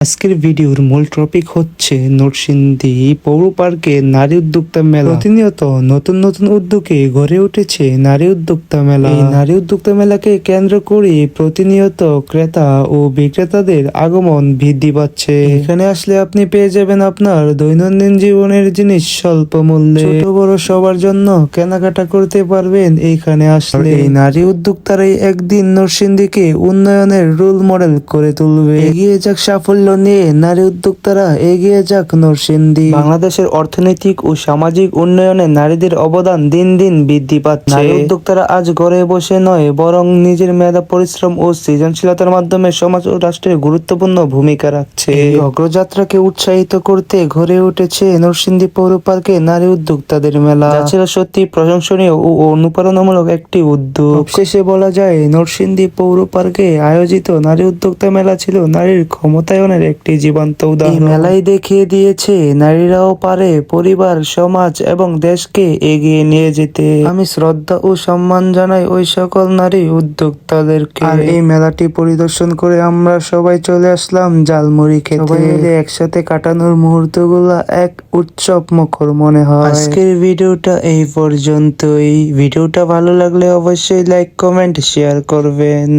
আজকের ভিডিওর মূল টপিক হচ্ছে নরসিংদী পৌর পার্কে নারী উদ্যোক্তা মেলা। প্রতিনিয়ত নতুন নতুন উদ্যোগে গড়ে উঠেছে নারী উদ্যোক্তা মেলা। এই নারী উদ্যোক্তা মেলাকে কেন্দ্র করে প্রতিনিয়ত ক্রেতা ও বিক্রেতাদের আগমন বৃদ্ধি পাচ্ছে। এখানে আসলে আপনি পেয়ে যাবেন আপনার দৈনন্দিন জীবনের জিনিস স্বল্প মূল্যে। ছোট বড় সবার জন্য কেনাকাটা করতে পারবেন এইখানে আসলে। এই নারী উদ্যোক্তারাই একদিন নরসিংদীকে উন্নয়নের রোল মডেল করে তুলবে। এগিয়ে যাক সাফল্য নিয়ে নারী উদ্যোক্তারা, এগিয়ে যাক নরসিংদী। বাংলাদেশের অর্থনৈতিক ও সামাজিক উন্নয়নে নারীদের অবদান দিন দিন বৃদ্ধি পাচ্ছে। নারী উদ্যোক্তারা আজ ঘরে বসে নয়, বরং নিজের মেধা, পরিশ্রম ও সৃজনশীলতার মাধ্যমে সমাজ ও রাষ্ট্রের গুরুত্বপূর্ণ ভূমিকা রাখছে। এই অগ্রযাত্রাকে উৎসাহিত করতে গড়ে উঠেছে নরসিংদী পৌর পার্কে নারী উদ্যোক্তাদের মেলা, যা ছিল সত্যি প্রশংসনীয় ও অনুপ্রেরণামূলক একটি উদ্যোগ। শেষে বলা যায়, নরসিংদী পৌর পার্কে আয়োজিত নারী উদ্যোক্তা মেলা ছিল নারীর ক্ষমতায়নের একটি জীবন্ত উদাহরণ। এই মেলাই দেখিয়ে দিয়েছে নারীরাও পারে পরিবার, সমাজ এবং দেশকে এগিয়ে নিয়ে যেতে। আমি শ্রদ্ধা ও সম্মান জানাই ওই সকল নারী উদ্যোক্তাদেরকে। আর এই মেলাটি পরিদর্শন করে আমরা সবাই চলে আসলাম ঝালমুড়ি খেতে। সবাই মিলে একসাথে কাটানোর মুহূর্তগুলো এক উৎসব মুখর মনে হয়। আজকের ভিডিওটা এই পর্যন্তই। ভিডিওটা ভালো লাগলে অবশ্যই লাইক, কমেন্ট, শেয়ার করবেন।